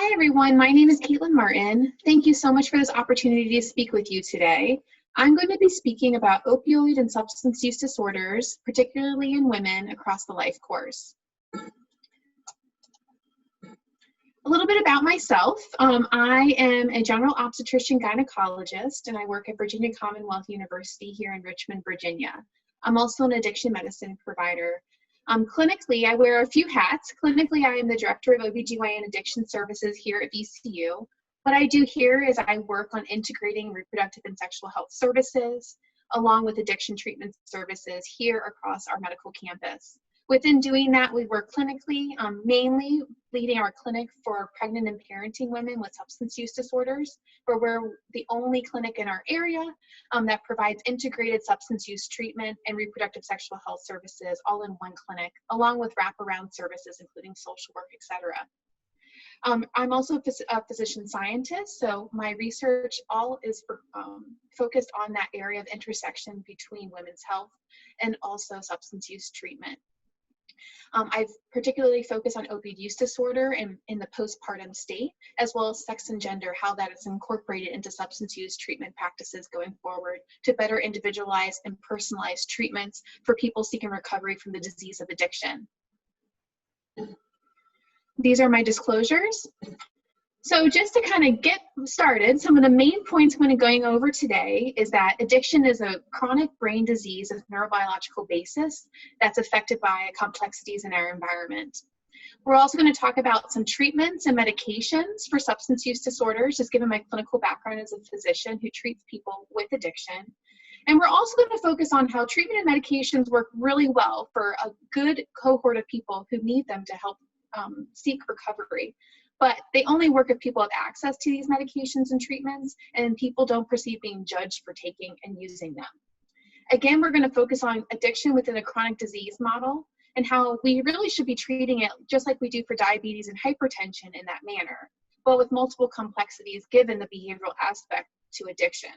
Hi everyone, my name is Caitlin Martin. Thank you so much for this opportunity to speak with you today. I'm going to be speaking about opioid and substance use disorders, particularly in women across the life course. A little bit about myself. I am a general obstetrician gynecologist and I work at Virginia Commonwealth University here in Richmond, Virginia. I'm also an addiction medicine provider. Clinically, I wear a few hats. Clinically, I am the director of OBGYN addiction services here at VCU. What I do here is I work on integrating reproductive and sexual health services along with addiction treatment services here across our medical campus. Within doing that, we work clinically, mainly leading our clinic for pregnant and parenting women with substance use disorders, where we're the only clinic in our area that provides integrated substance use treatment and reproductive sexual health services all in one clinic, along with wraparound services, including social work, etc. I'm also a physician scientist, so my research all is focused on that area of intersection between women's health and also substance use treatment. I've particularly focused on opioid use disorder in the postpartum state, as well as sex and gender, how that is incorporated into substance use treatment practices going forward to better individualize and personalize treatments for people seeking recovery from the disease of addiction. These are my disclosures. So just to kind of get started, some of the main points I'm going to be going over today is that addiction is a chronic brain disease of neurobiological basis that's affected by complexities in our environment. We're also going to talk about some treatments and medications for substance use disorders, just given my clinical background as a physician who treats people with addiction. And we're also going to focus on how treatment and medications work really well for a good cohort of people who need them to help seek recovery. But they only work if people have access to these medications and treatments, and people don't perceive being judged for taking and using them. Again, we're going to focus on addiction within a chronic disease model and how we really should be treating it just like we do for diabetes and hypertension in that manner, but with multiple complexities given the behavioral aspect to addiction.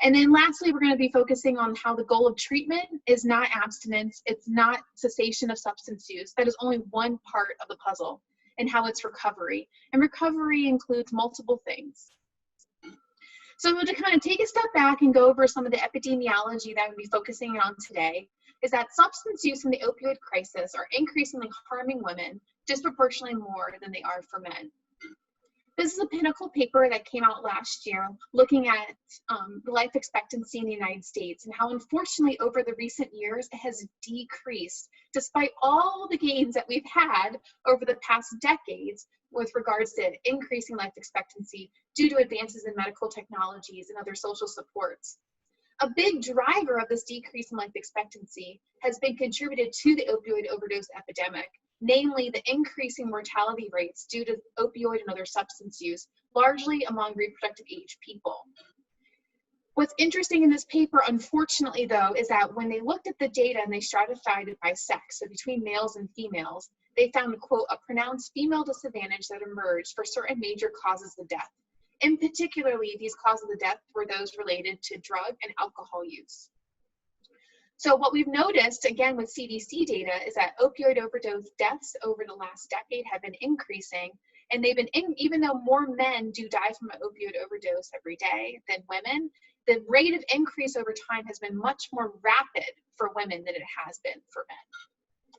And then lastly, we're going to be focusing on how the goal of treatment is not abstinence, it's not cessation of substance use. That is only one part of the puzzle, and how it's recovery. And recovery includes multiple things. So to kind of take a step back and go over some of the epidemiology that I'm going to be focusing on today is that substance use and the opioid crisis are increasingly harming women disproportionately more than they are for men. This is a Pinnacle paper that came out last year looking at the life expectancy in the United States and how unfortunately over the recent years it has decreased despite all the gains that we've had over the past decades with regards to increasing life expectancy due to advances in medical technologies and other social supports. A big driver of this decrease in life expectancy has been contributed to the opioid overdose epidemic, namely the increasing mortality rates due to opioid and other substance use, largely among reproductive age people. What's interesting in this paper, unfortunately though, is that when they looked at the data and they stratified it by sex, so between males and females, they found, quote, a pronounced female disadvantage that emerged for certain major causes of death. In particularly, these causes of death were those related to drug and alcohol use. So what we've noticed, again, with CDC data is that opioid overdose deaths over the last decade have been increasing, and they've been, even though more men do die from an opioid overdose every day than women, the rate of increase over time has been much more rapid for women than it has been for men.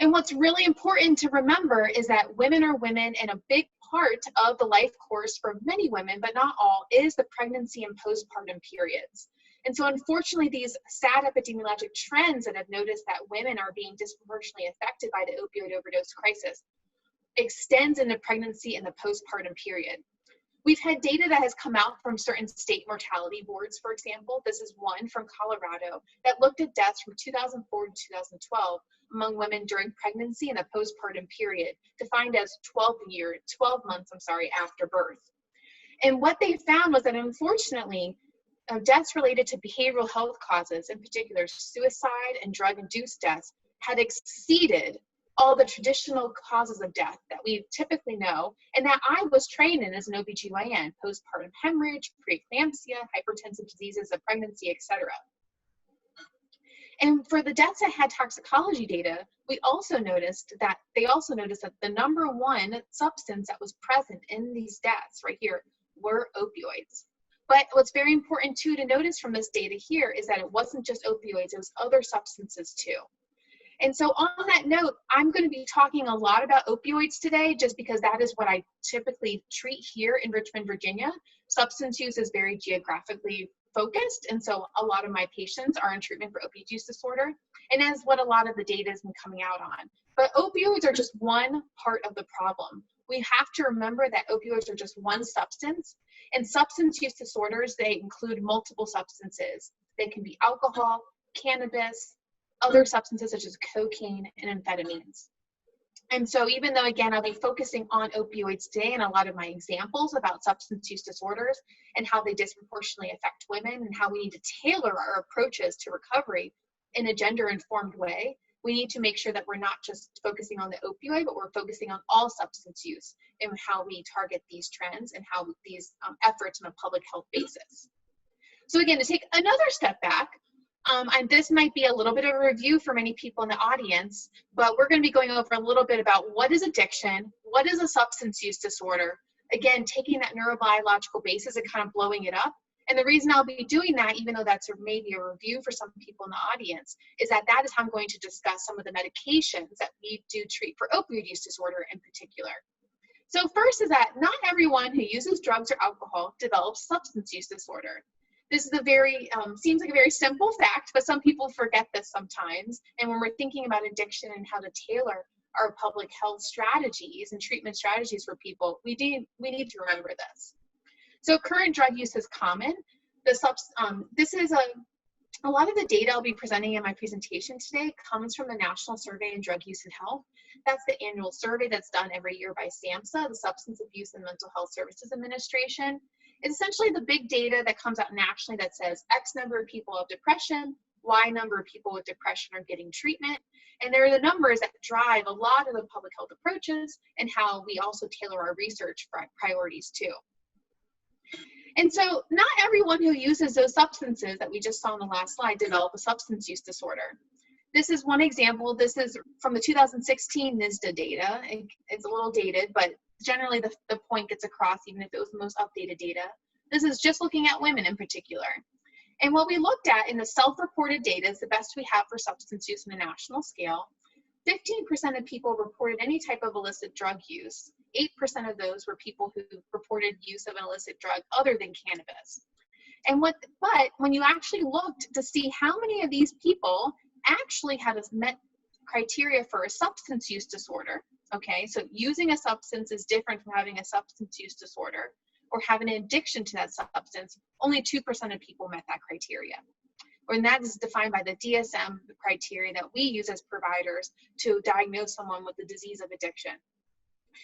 And what's really important to remember is that women are women, and a big part of the life course for many women, but not all, is the pregnancy and postpartum periods. And so unfortunately, these sad epidemiologic trends that have noticed that women are being disproportionately affected by the opioid overdose crisis extends into pregnancy and the postpartum period. We've had data that has come out from certain state mortality boards, for example. This is one from Colorado that looked at deaths from 2004 to 2012 among women during pregnancy and the postpartum period, defined as 12 months after birth. And what they found was that unfortunately, deaths related to behavioral health causes, in particular suicide and drug-induced deaths, had exceeded all the traditional causes of death that we typically know and that I was trained in as an OBGYN: postpartum hemorrhage, preeclampsia, hypertensive diseases of pregnancy, etc. And for the deaths that had toxicology data, we also noticed that the number one substance that was present in these deaths right here were opioids. But what's very important too to notice from this data here is that it wasn't just opioids, it was other substances too. And so on that note, I'm going to be talking a lot about opioids today just because that is what I typically treat here in Richmond, Virginia. Substance use is very geographically focused, and so a lot of my patients are in treatment for opioid use disorder, and that's what a lot of the data has been coming out on. But opioids are just one part of the problem. We have to remember that opioids are just one substance, and substance use disorders, they include multiple substances. They can be alcohol, cannabis, other substances such as cocaine and amphetamines. And so even though, again, I'll be focusing on opioids today and a lot of my examples about substance use disorders and how they disproportionately affect women and how we need to tailor our approaches to recovery in a gender-informed way, we need to make sure that we're not just focusing on the opioid, but we're focusing on all substance use and how we target these trends and how these efforts on a public health basis. So again, to take another step back, and this might be a little bit of a review for many people in the audience, but we're going to be going over a little bit about what is addiction, what is a substance use disorder, again, taking that neurobiological basis and kind of blowing it up. And the reason I'll be doing that, even though that's maybe a review for some people in the audience, is that is how I'm going to discuss some of the medications that we do treat for opioid use disorder in particular. So first is that not everyone who uses drugs or alcohol develops substance use disorder. This is a very, seems like a very simple fact, but some people forget this sometimes. And when we're thinking about addiction and how to tailor our public health strategies and treatment strategies for people, we need to remember this. So current drug use is common. This is a lot of the data I'll be presenting in my presentation today comes from the National Survey on Drug Use and Health. That's the annual survey that's done every year by SAMHSA, the Substance Abuse and Mental Health Services Administration. It's essentially the big data that comes out nationally that says X number of people have depression, Y number of people with depression are getting treatment. And they're the numbers that drive a lot of the public health approaches and how we also tailor our research priorities too. And so not everyone who uses those substances that we just saw in the last slide develop a substance use disorder. This is one example. This is from the 2016 NSDA data. It's a little dated, but generally the point gets across even if it was the most updated data. This is just looking at women in particular. And what we looked at in the self-reported data is the best we have for substance use on a national scale. 15% of people reported any type of illicit drug use. 8% of those were people who reported use of an illicit drug other than cannabis. But when you actually looked to see how many of these people actually had met criteria for a substance use disorder, okay, so using a substance is different from having a substance use disorder or having an addiction to that substance, only 2% of people met that criteria. And that is defined by the DSM criteria that we use as providers to diagnose someone with the disease of addiction.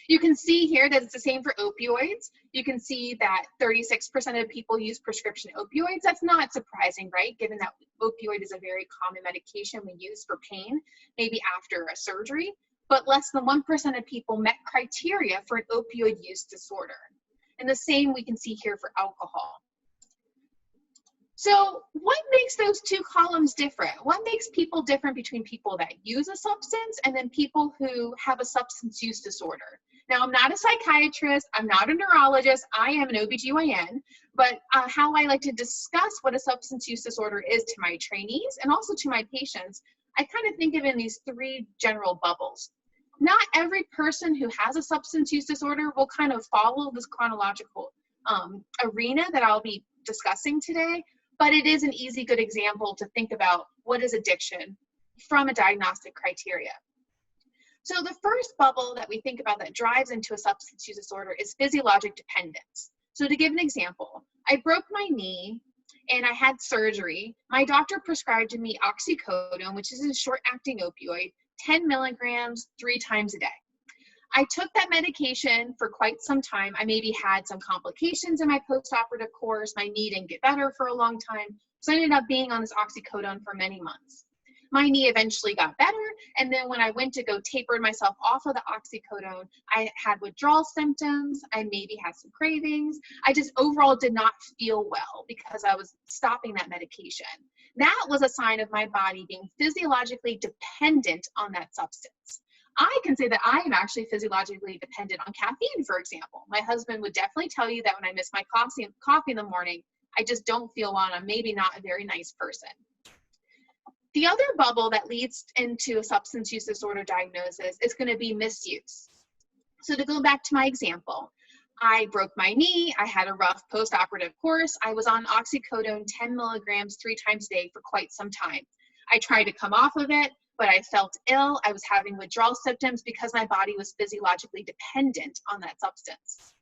You can see here that it's the same for opioids. You can see that 36% of people use prescription opioids. That's not surprising, right? Given that opioid is a very common medication we use for pain, maybe after a surgery, but less than 1% of people met criteria for an opioid use disorder. And the same we can see here for alcohol. So what makes those two columns different? What makes people different between people that use a substance and then people who have a substance use disorder? Now, I'm not a psychiatrist, I'm not a neurologist, I am an OBGYN, but how I like to discuss what a substance use disorder is to my trainees and also to my patients, I kind of think of it in these three general bubbles. Not every person who has a substance use disorder will kind of follow this chronological arena that I'll be discussing today, but it is an easy, good example to think about what is addiction from a diagnostic criteria. So the first bubble that we think about that drives into a substance use disorder is physiologic dependence. So to give an example, I broke my knee and I had surgery. My doctor prescribed to me oxycodone, which is a short-acting opioid, 10 milligrams 3 times a day. I took that medication for quite some time. I maybe had some complications in my post-operative course. My knee didn't get better for a long time. So I ended up being on this oxycodone for many months. My knee eventually got better. And then when I went to go taper myself off of the oxycodone, I had withdrawal symptoms. I maybe had some cravings. I just overall did not feel well because I was stopping that medication. That was a sign of my body being physiologically dependent on that substance. I can say that I am actually physiologically dependent on caffeine, for example. My husband would definitely tell you that when I miss my coffee in the morning, I just don't feel well, and I'm maybe not a very nice person. The other bubble that leads into a substance use disorder diagnosis is going to be misuse. So to go back to my example, I broke my knee, I had a rough post-operative course, I was on oxycodone 10 milligrams 3 times a day for quite some time. I tried to come off of it, but I felt ill. I was having withdrawal symptoms because my body was physiologically dependent on that substance.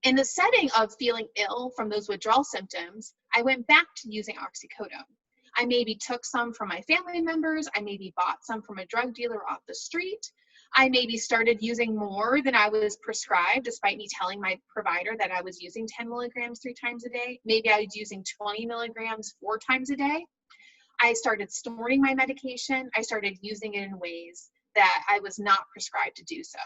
In the setting of feeling ill from those withdrawal symptoms, I went back to using oxycodone. I maybe took some from my family members, I maybe bought some from a drug dealer off the street, I maybe started using more than I was prescribed, despite me telling my provider that I was using 10 milligrams 3 times a day. Maybe I was using 20 milligrams 4 times a day. I started storing my medication. I started using it in ways that I was not prescribed to do so.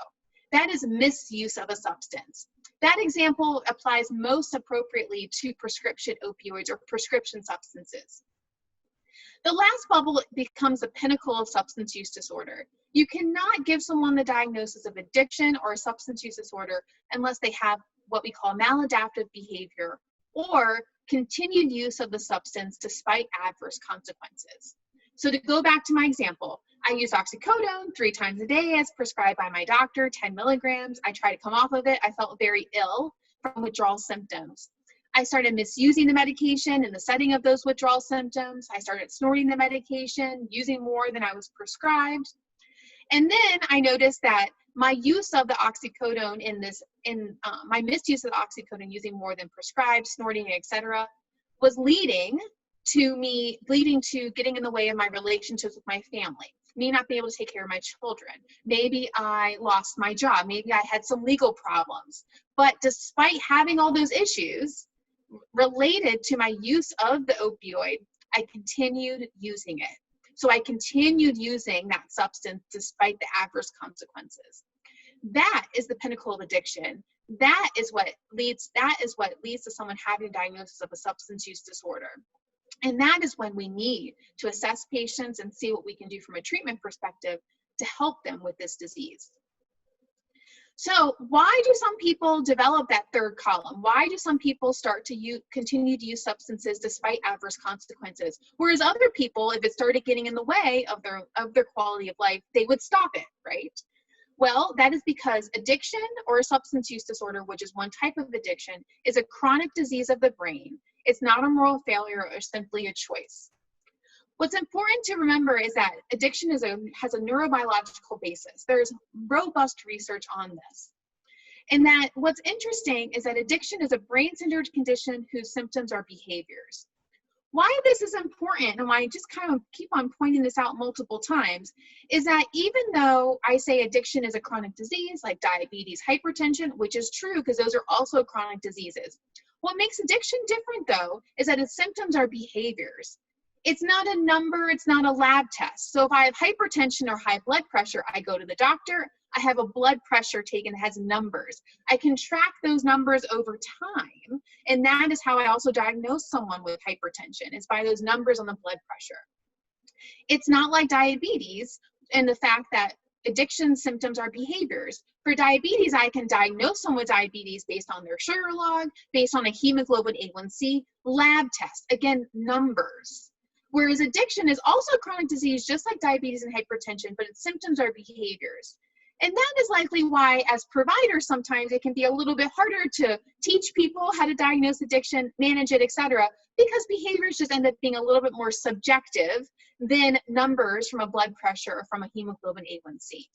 That is misuse of a substance. That example applies most appropriately to prescription opioids or prescription substances. The last bubble becomes the pinnacle of substance use disorder. You cannot give someone the diagnosis of addiction or a substance use disorder unless they have what we call maladaptive behavior or continued use of the substance despite adverse consequences. So to go back to my example, I use oxycodone 3 times a day as prescribed by my doctor, 10 milligrams. I tried to come off of it. I felt very ill from withdrawal symptoms. I started misusing the medication in the setting of those withdrawal symptoms. I started snorting the medication, using more than I was prescribed. And then I noticed that my use of the oxycodone my misuse of the oxycodone using more than prescribed, snorting, etc., was leading to getting in the way of my relationships with my family, me not being able to take care of my children. Maybe I lost my job. Maybe I had some legal problems. But despite having all those issues related to my use of the opioid, I continued using it. So I continued using that substance despite the adverse consequences. That is the pinnacle of addiction. That is what leads to someone having a diagnosis of a substance use disorder. And that is when we need to assess patients and see what we can do from a treatment perspective to help them with this disease. So why do some people develop that third column? Why do some people start to continue to use substances despite adverse consequences? Whereas other people, if it started getting in the way of their quality of life, they would stop it, right? Well, that is because addiction or a substance use disorder, which is one type of addiction, is a chronic disease of the brain. It's not a moral failure or simply a choice. What's important to remember is that addiction has a neurobiological basis. There's robust research on this. And that what's interesting is that addiction is a brain-centered condition whose symptoms are behaviors. Why this is important, and why I just kind of keep on pointing this out multiple times, is that even though I say addiction is a chronic disease like diabetes, hypertension, which is true because those are also chronic diseases, what makes addiction different though is that its symptoms are behaviors. It's not a number, it's not a lab test. So if I have hypertension or high blood pressure, I go to the doctor, I have a blood pressure taken that has numbers. I can track those numbers over time, and that is how I also diagnose someone with hypertension, is by those numbers on the blood pressure. It's not like diabetes and the fact that addiction symptoms are behaviors. For diabetes, I can diagnose someone with diabetes based on their sugar log, based on a hemoglobin A1C lab test, again, numbers. Whereas addiction is also a chronic disease, just like diabetes and hypertension, but its symptoms are behaviors. And that is likely why, as providers, sometimes it can be a little bit harder to teach people how to diagnose addiction, manage it, etc., because behaviors just end up being a little bit more subjective than numbers from a blood pressure or from a hemoglobin A1C.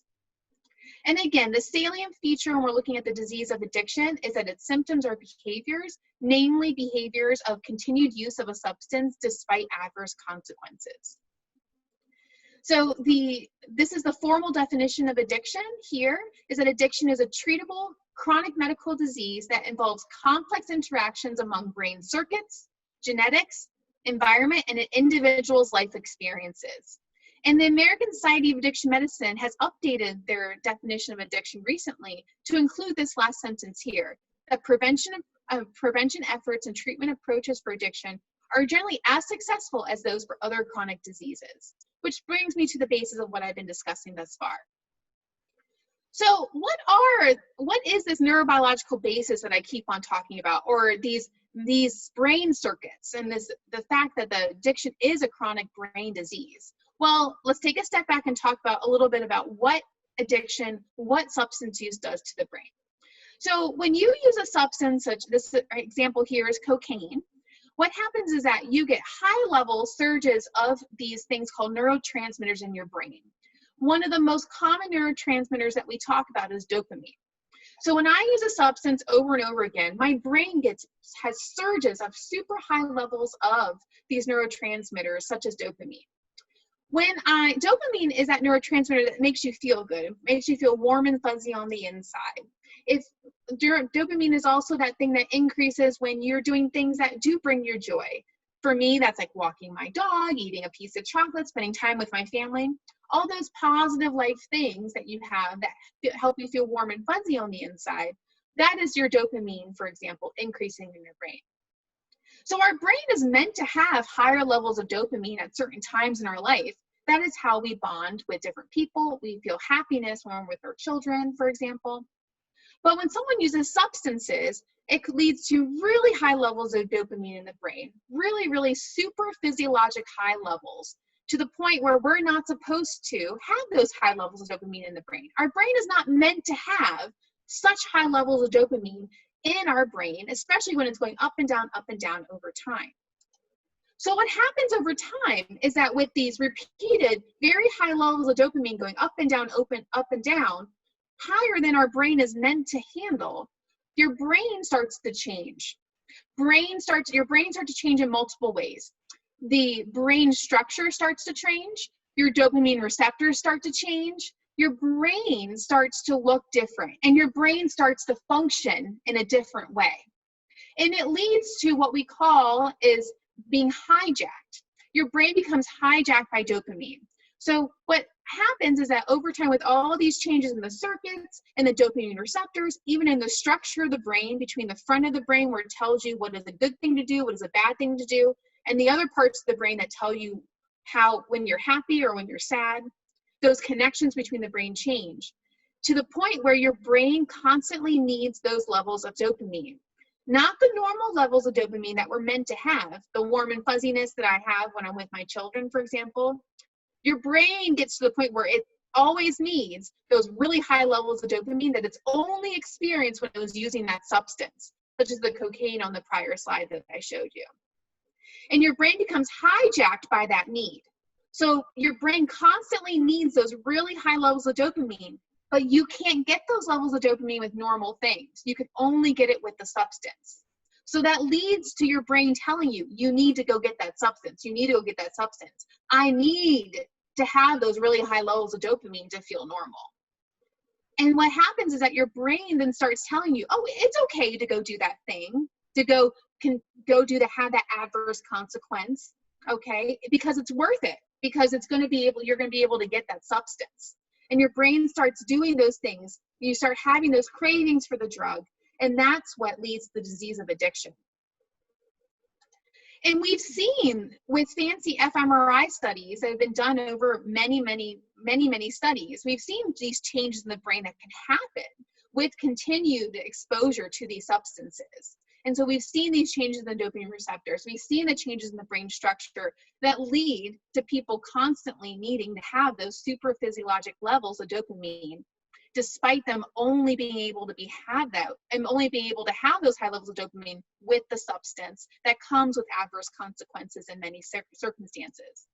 And again, the salient feature when we're looking at the disease of addiction is that its symptoms are behaviors, namely behaviors of continued use of a substance despite adverse consequences. So this is the formal definition of addiction here, is that addiction is a treatable chronic medical disease that involves complex interactions among brain circuits, genetics, environment, and an individual's life experiences. And the American Society of Addiction Medicine has updated their definition of addiction recently to include this last sentence here, that prevention efforts and treatment approaches for addiction are generally as successful as those for other chronic diseases, which brings me to the basis of what I've been discussing thus far. So what is this neurobiological basis that I keep on talking about, or these brain circuits, and the fact that the addiction is a chronic brain disease? Well, let's take a step back and talk about a little bit about what addiction, what substance use does to the brain. So when you use a substance, such this example here is cocaine, what happens is that you get high level surges of these things called neurotransmitters in your brain. One of the most common neurotransmitters that we talk about is dopamine. So when I use a substance over and over again, my brain has surges of super high levels of these neurotransmitters, such as dopamine. Dopamine is that neurotransmitter that makes you feel good. It makes you feel warm and fuzzy on the inside. Dopamine is also that thing that increases when you're doing things that do bring you joy. For me, that's like walking my dog, eating a piece of chocolate, spending time with my family. All those positive life things that you have that help you feel warm and fuzzy on the inside, that is your dopamine, for example, increasing in your brain. So our brain is meant to have higher levels of dopamine at certain times in our life. That is how we bond with different people. We feel happiness when we're with our children, for example. But when someone uses substances, it leads to really high levels of dopamine in the brain, really, really super physiologic high levels, to the point where we're not supposed to have those high levels of dopamine in the brain. Our brain is not meant to have such high levels of dopamine in our brain, especially when it's going up and down over time. So what happens over time is that with these repeated, very high levels of dopamine going up and down, up and down, higher than our brain is meant to handle, your brain starts to change. Your brain starts to change in multiple ways. The brain structure starts to change. Your dopamine receptors start to change. Your brain starts to look different, and your brain starts to function in a different way. And it leads to what we call is being hijacked. Your brain becomes hijacked by dopamine. So what happens is that over time, with all these changes in the circuits and the dopamine receptors, even in the structure of the brain, between the front of the brain where it tells you what is a good thing to do, what is a bad thing to do, and the other parts of the brain that tell you when you're happy or when you're sad, those connections between the brain change to the point where your brain constantly needs those levels of dopamine. Not the normal levels of dopamine that we're meant to have, the warm and fuzziness that I have when I'm with my children, for example. Your brain gets to the point where it always needs those really high levels of dopamine that it's only experienced when it was using that substance, such as the cocaine on the prior slide that I showed you. And your brain becomes hijacked by that need. So your brain constantly needs those really high levels of dopamine, but you can't get those levels of dopamine with normal things. You can only get it with the substance. So that leads to your brain telling you, you need to go get that substance. You need to go get that substance. I need to have those really high levels of dopamine to feel normal. And what happens is that your brain then starts telling you, oh, it's okay to go do that thing, to have that adverse consequence, okay? Because it's worth it, because you're going to be able to get that substance. And your brain starts doing those things. You start having those cravings for the drug, and that's what leads to the disease of addiction. And we've seen with fancy fMRI studies that have been done over many studies, we've seen these changes in the brain that can happen with continued exposure to these substances. And so we've seen these changes in the dopamine receptors. We've seen the changes in the brain structure that lead to people constantly needing to have those super physiologic levels of dopamine, despite them only being able to have those high levels of dopamine with the substance that comes with adverse consequences in many circumstances.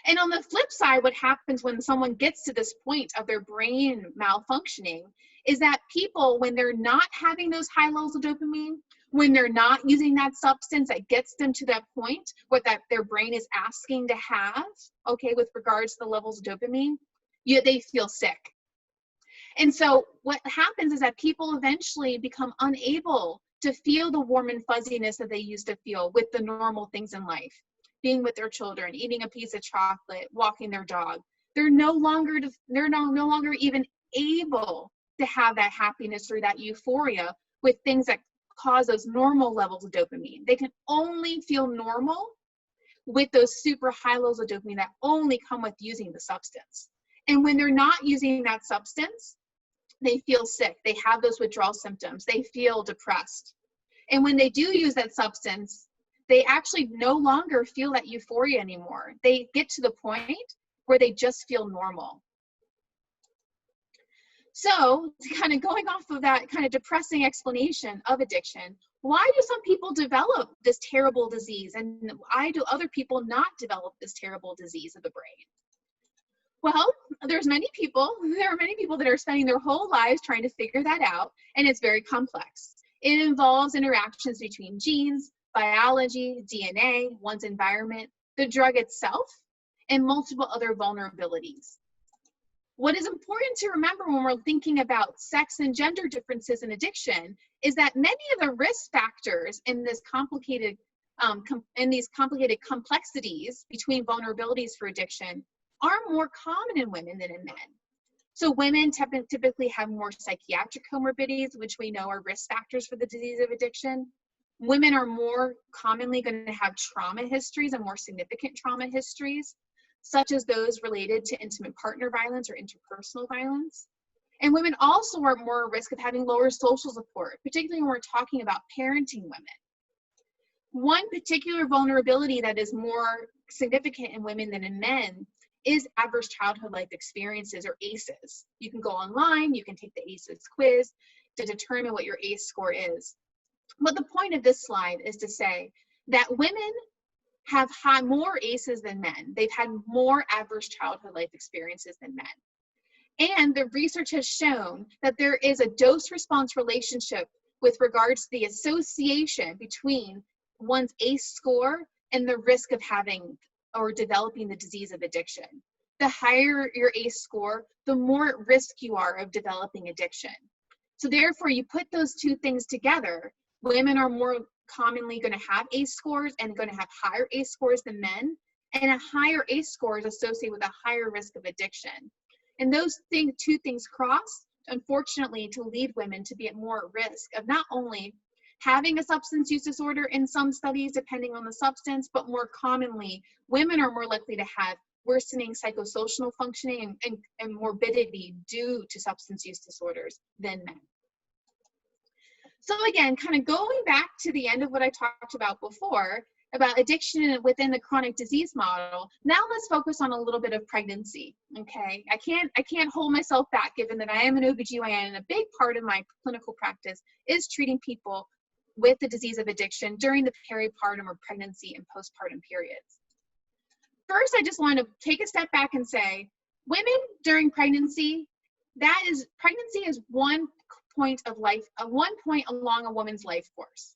And on the flip side, what happens when someone gets to this point of their brain malfunctioning is that people, when they're not having those high levels of dopamine, when they're not using that substance that gets them to that point, that their brain is asking to have, okay, with regards to the levels of dopamine, they feel sick. And so what happens is that people eventually become unable to feel the warm and fuzziness that they used to feel with the normal things in life. Being with their children, eating a piece of chocolate, walking their dog. They're no longer even able to have that happiness or that euphoria with things that cause those normal levels of dopamine. They can only feel normal with those super high levels of dopamine that only come with using the substance. And when they're not using that substance, they feel sick. They have those withdrawal symptoms. They feel depressed. And when they do use that substance, they actually no longer feel that euphoria anymore. They get to the point where they just feel normal. So, kind of going off of that kind of depressing explanation of addiction, why do some people develop this terrible disease and why do other people not develop this terrible disease of the brain? Well, there are many people that are spending their whole lives trying to figure that out, and it's very complex. It involves interactions between genes, biology, DNA, one's environment, the drug itself, and multiple other vulnerabilities. What is important to remember when we're thinking about sex and gender differences in addiction is that many of the risk factors in this complicated complexities between vulnerabilities for addiction are more common in women than in men. So women typically have more psychiatric comorbidities, which we know are risk factors for the disease of addiction. Women are more commonly going to have trauma histories and more significant trauma histories, such as those related to intimate partner violence or interpersonal violence. And women also are more at risk of having lower social support, particularly when we're talking about parenting women. One particular vulnerability that is more significant in women than in men is adverse childhood life experiences, or ACEs. You can go online, you can take the ACEs quiz to determine what your ACE score is. But the point of this slide is to say that women have had more ACEs than men. They've had more adverse childhood life experiences than men. And the research has shown that there is a dose-response relationship with regards to the association between one's ACE score and the risk of having or developing the disease of addiction. The higher your ACE score, the more at risk you are of developing addiction. So therefore, you put those two things together, women are more commonly going to have ACE scores and going to have higher ACE scores than men, and a higher ACE score is associated with a higher risk of addiction. And those two things cross, unfortunately, to lead women to be at more risk of not only having a substance use disorder in some studies, depending on the substance, but more commonly, women are more likely to have worsening psychosocial functioning and morbidity due to substance use disorders than men. So again, kind of going back to the end of what I talked about before, about addiction within the chronic disease model, now let's focus on a little bit of pregnancy, okay? I can't hold myself back, given that I am an OBGYN, and a big part of my clinical practice is treating people with the disease of addiction during the peripartum or pregnancy and postpartum periods. First, I just want to take a step back and say, women during pregnancy, pregnancy is one point of life, one point along a woman's life course.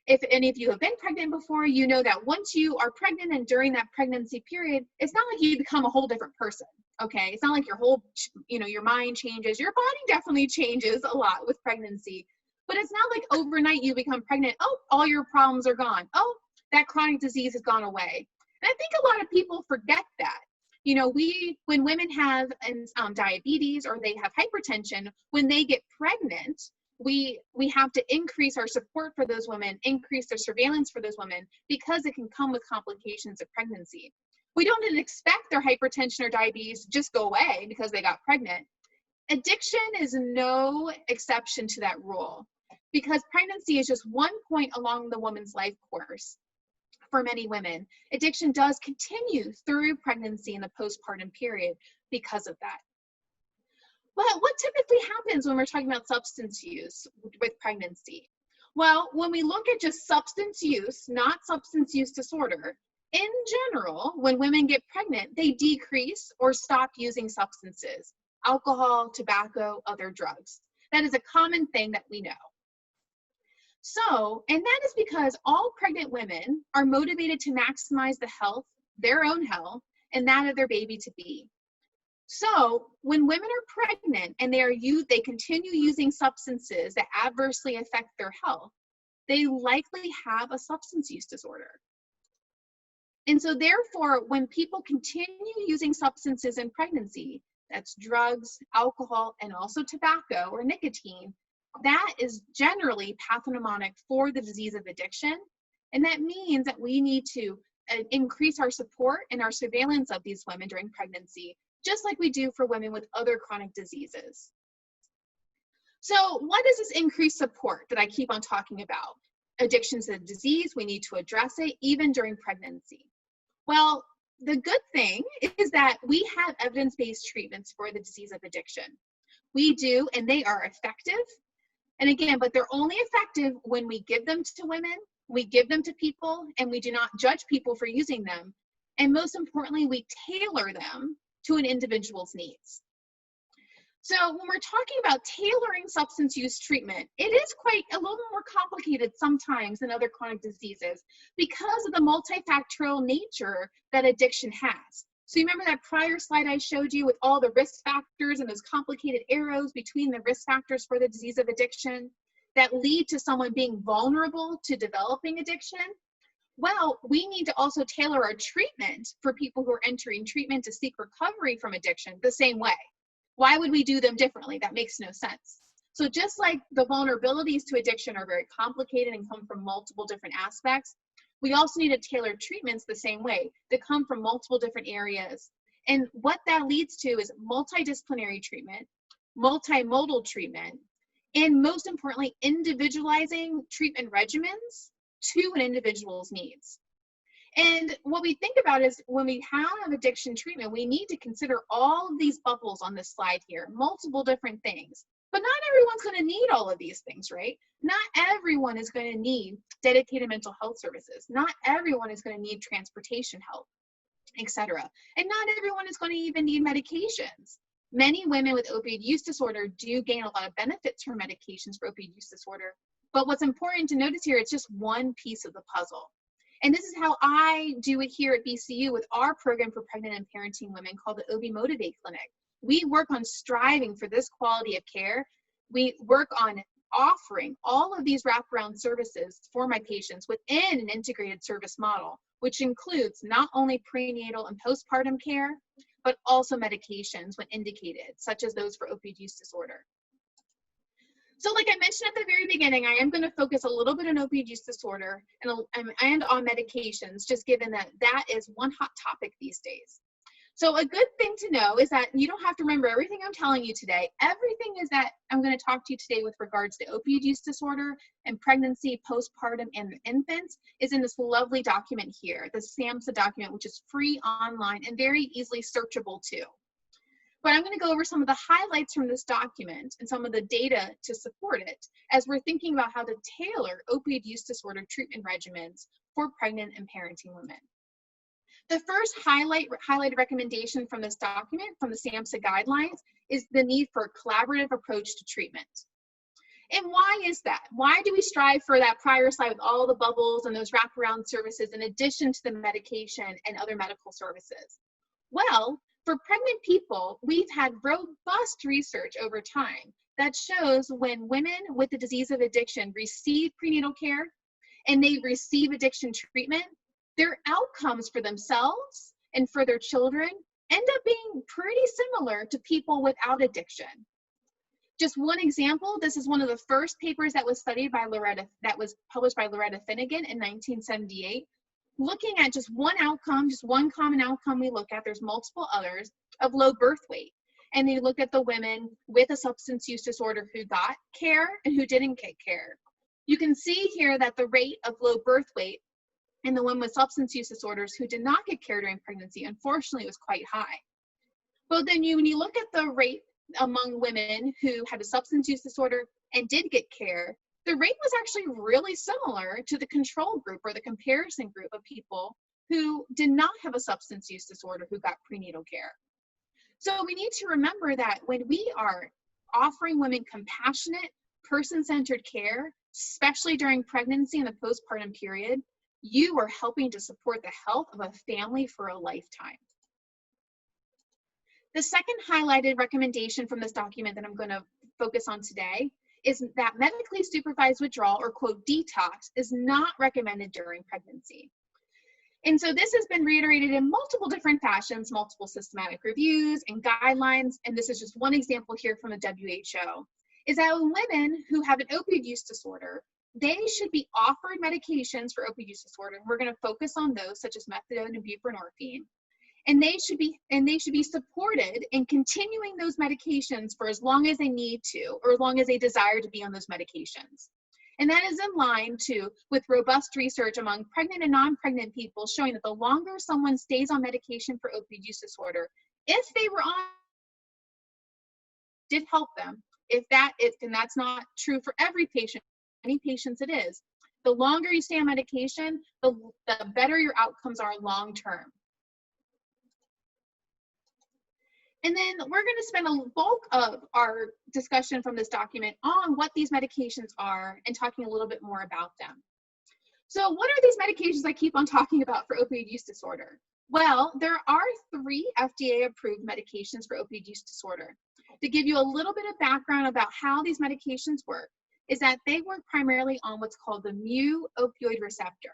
If any of you have been pregnant before, you know that once you are pregnant and during that pregnancy period, it's not like you become a whole different person, okay? It's not like your whole, your mind changes. Your body definitely changes a lot with pregnancy, but it's not like overnight you become pregnant, oh, all your problems are gone. Oh, that chronic disease has gone away. And I think a lot of people forget that. When women have diabetes or they have hypertension, when they get pregnant, we have to increase our support for those women, increase their surveillance for those women, because it can come with complications of pregnancy. We don't expect their hypertension or diabetes to just go away because they got pregnant. Addiction is no exception to that rule, because pregnancy is just one point along the woman's life course. For many women, addiction does continue through pregnancy and the postpartum period because of that. But what typically happens when we're talking about substance use with pregnancy? Well, when we look at just substance use, not substance use disorder, in general, when women get pregnant, they decrease or stop using substances, alcohol, tobacco, other drugs. That is a common thing that we know. So, and that is because all pregnant women are motivated to maximize the health, their own health, and that of their baby to be. So, when women are pregnant and they continue using substances that adversely affect their health, they likely have a substance use disorder. And so therefore, when people continue using substances in pregnancy, that's drugs, alcohol, and also tobacco or nicotine, that is generally pathognomonic for the disease of addiction. And that means that we need to increase our support and our surveillance of these women during pregnancy, just like we do for women with other chronic diseases. So what is this increased support that I keep on talking about? Addiction's a disease, we need to address it even during pregnancy. Well, the good thing is that we have evidence-based treatments for the disease of addiction. We do, and they are effective. And again, but they're only effective when we give them to women, we give them to people, and we do not judge people for using them. And most importantly, we tailor them to an individual's needs. So when we're talking about tailoring substance use treatment, it is quite a little more complicated sometimes than other chronic diseases because of the multifactorial nature that addiction has. So you remember that prior slide I showed you with all the risk factors and those complicated arrows between the risk factors for the disease of addiction that lead to someone being vulnerable to developing addiction? Well, we need to also tailor our treatment for people who are entering treatment to seek recovery from addiction the same way. Why would we do them differently? That makes no sense. So just like the vulnerabilities to addiction are very complicated and come from multiple different aspects, we also need to tailor treatments the same way. They come from multiple different areas. And what that leads to is multidisciplinary treatment, multimodal treatment, and most importantly, individualizing treatment regimens to an individual's needs. And what we think about is when we have addiction treatment, we need to consider all of these bubbles on this slide here, multiple different things. But not everyone's going to need all of these things, right? Not everyone is going to need dedicated mental health services. Not everyone is going to need transportation help, etc. And not everyone is going to even need medications. Many women with opioid use disorder do gain a lot of benefits from medications for opioid use disorder. But what's important to notice here, it's just one piece of the puzzle. And this is how I do it here at BCU with our program for pregnant and parenting women called the OB Motivate Clinic. We work on striving for this quality of care. We work on offering all of these wraparound services for my patients within an integrated service model, which includes not only prenatal and postpartum care, but also medications when indicated, such as those for opioid use disorder. So like I mentioned at the very beginning, I am going to focus a little bit on opioid use disorder and on medications, just given that that is one hot topic these days. So a good thing to know is that you don't have to remember everything I'm telling you today. Everything is that I'm going to talk to you today with regards to opioid use disorder and pregnancy, postpartum, and infants is in this lovely document here, the SAMHSA document, which is free online and very easily searchable too. But I'm going to go over some of the highlights from this document and some of the data to support it as we're thinking about how to tailor opioid use disorder treatment regimens for pregnant and parenting women. The first highlighted recommendation from this document, from the SAMHSA guidelines, is the need for a collaborative approach to treatment. And why is that? Why do we strive for that prior slide with all the bubbles and those wraparound services in addition to the medication and other medical services? Well, for pregnant people, we've had robust research over time that shows when women with the disease of addiction receive prenatal care and they receive addiction treatment, their outcomes for themselves and for their children end up being pretty similar to people without addiction. Just one example, this is one of the first papers that was studied by that was published by Loretta Finnegan in 1978. Looking at just one outcome, just one common outcome we look at, there's multiple others, of low birth weight. And they looked at the women with a substance use disorder who got care and who didn't get care. You can see here that the rate of low birth weight in the women with substance use disorders who did not get care during pregnancy, unfortunately, was quite high. But then when you look at the rate among women who had a substance use disorder and did get care, the rate was actually really similar to the control group or the comparison group of people who did not have a substance use disorder who got prenatal care. So we need to remember that when we are offering women compassionate, person-centered care, especially during pregnancy and the postpartum period, you are helping to support the health of a family for a lifetime. The second highlighted recommendation from this document that I'm going to focus on today is that medically supervised withdrawal, or quote detox, is not recommended during pregnancy. And so this has been reiterated in multiple different fashions, multiple systematic reviews and guidelines, and this is just one example here from the WHO. is that women who have an opioid use disorder, they should be offered medications for opioid use disorder. We're going to focus on those, such as methadone and buprenorphine. And they should be supported in continuing those medications for as long as they need to, or as long as they desire to be on those medications. And that is in line with robust research among pregnant and non-pregnant people showing that the longer someone stays on medication for opioid use disorder, if they were on, did help them. And that's not true for every patient, many patients it is. The longer you stay on medication, the better your outcomes are long term. And then we're going to spend a bulk of our discussion from this document on what these medications are and talking a little bit more about them. So what are these medications I keep on talking about for opioid use disorder? Well, there are 3 FDA-approved medications for opioid use disorder. To give you a little bit of background about how these medications work, is that they work primarily on what's called the mu-opioid receptor.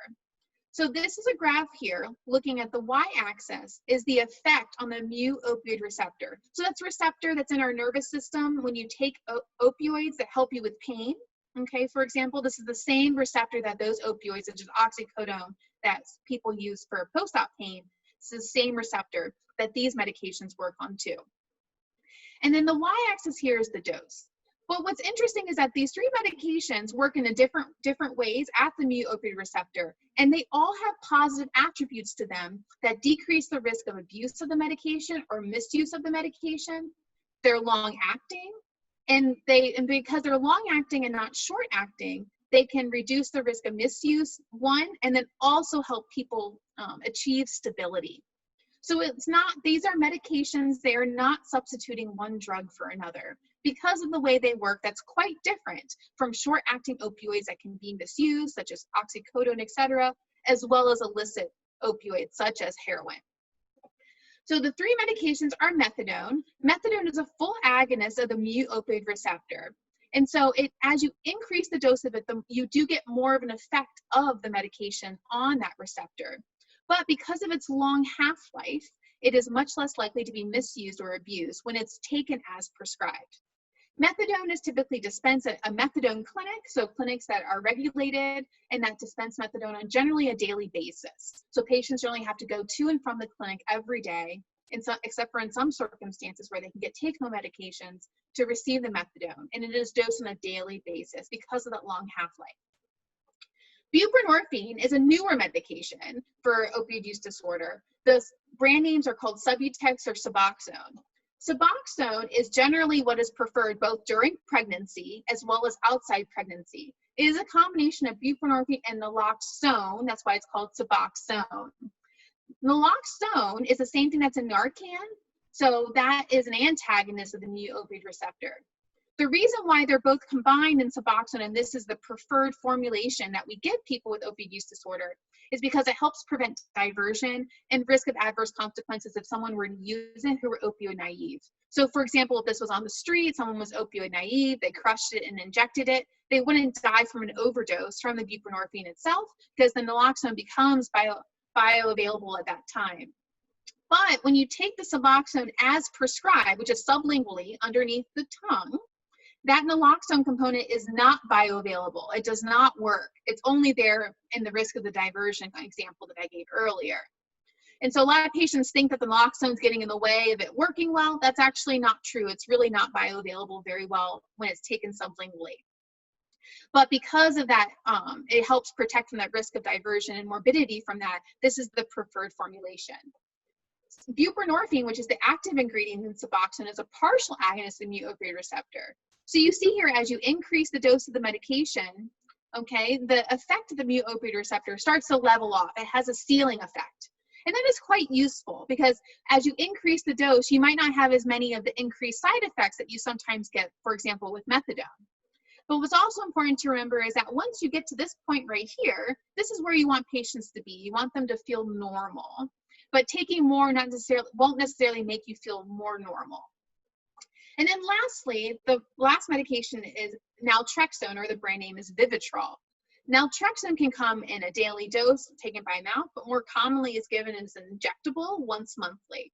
So this is a graph here looking at the y-axis is the effect on the mu-opioid receptor. So that's a receptor that's in our nervous system when you take opioids that help you with pain. Okay, for example, this is the same receptor that those opioids, such as oxycodone, that people use for post-op pain. It's the same receptor that these medications work on too. And then the y-axis here is the dose. But what's interesting is that these 3 medications work in a different ways at the mu-opioid receptor, and they all have positive attributes to them that decrease the risk of abuse of the medication or misuse of the medication. They're long-acting, and because they're long-acting and not short-acting, they can reduce the risk of misuse, and then also help people achieve stability. So these are medications, they are not substituting one drug for another. Because of the way they work, that's quite different from short-acting opioids that can be misused, such as oxycodone, etc., as well as illicit opioids, such as heroin. So the 3 medications are methadone. Methadone is a full agonist of the mu-opioid receptor. And so as you increase the dose of it, you do get more of an effect of the medication on that receptor. But because of its long half-life, it is much less likely to be misused or abused when it's taken as prescribed. Methadone is typically dispensed at a methadone clinic, so clinics that are regulated and that dispense methadone on generally a daily basis. So patients generally have to go to and from the clinic every day, except for in some circumstances where they can get take-home medications to receive the methadone, and it is dosed on a daily basis because of that long half-life. Buprenorphine is a newer medication for opioid use disorder. The brand names are called Subutex or Suboxone. Suboxone is generally what is preferred both during pregnancy as well as outside pregnancy. It is a combination of buprenorphine and naloxone. That's why it's called Suboxone. Naloxone is the same thing that's in Narcan. So that is an antagonist of the mu-opioid receptor. The reason why they're both combined in Suboxone, and this is the preferred formulation that we give people with opioid use disorder, is because it helps prevent diversion and risk of adverse consequences if someone were to use it who were opioid naive. So for example, if this was on the street, someone was opioid naive, they crushed it and injected it, they wouldn't die from an overdose from the buprenorphine itself because the naloxone becomes bioavailable at that time. But when you take the Suboxone as prescribed, which is sublingually underneath the tongue, that naloxone component is not bioavailable. It does not work. It's only there in the risk of the diversion example that I gave earlier. And so a lot of patients think that the naloxone is getting in the way of it working well. That's actually not true. It's really not bioavailable very well when it's taken sublingually. But because of that, it helps protect from that risk of diversion and morbidity from that. This is the preferred formulation. Buprenorphine, which is the active ingredient in Suboxone, is a partial agonist of the mu-opioid receptor. So you see here, as you increase the dose of the medication, okay, the effect of the mu-opioid receptor starts to level off. It has a ceiling effect. And that is quite useful because as you increase the dose, you might not have as many of the increased side effects that you sometimes get, for example, with methadone. But what's also important to remember is that once you get to this point right here, this is where you want patients to be. You want them to feel normal. But taking more won't necessarily make you feel more normal. And then lastly, the last medication is naltrexone, or the brand name is Vivitrol. Naltrexone can come in a daily dose taken by mouth, but more commonly is given as an injectable once monthly.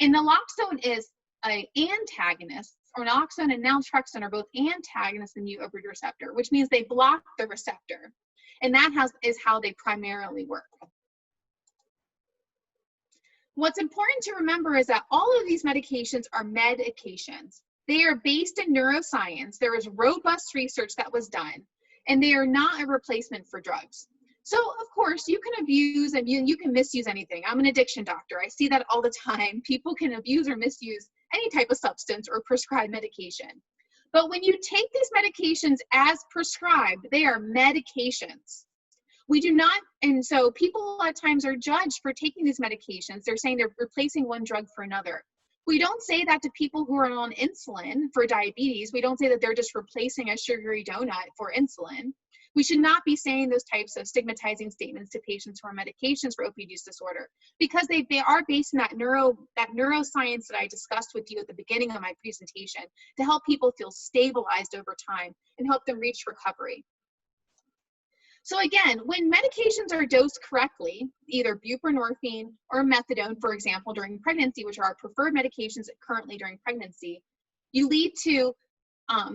And naloxone is an antagonist naloxone and naltrexone are both antagonists in the opioid receptor, which means they block the receptor. And that is how they primarily work. What's important to remember is that all of these medications are medications. They are based in neuroscience. There is robust research that was done, and they are not a replacement for drugs. So, of course, you can abuse and you can misuse anything. I'm an addiction doctor. I see that all the time. People can abuse or misuse any type of substance or prescribed medication. But when you take these medications as prescribed, they are medications. We do not, and so people a lot of times are judged for taking these medications. They're saying they're replacing one drug for another. We don't say that to people who are on insulin for diabetes. We don't say that they're just replacing a sugary donut for insulin. We should not be saying those types of stigmatizing statements to patients who are on medications for opioid use disorder, because they are based in that neuroscience that I discussed with you at the beginning of my presentation to help people feel stabilized over time and help them reach recovery. So again, when medications are dosed correctly, either buprenorphine or methadone, for example, during pregnancy, which are our preferred medications currently during pregnancy, you lead to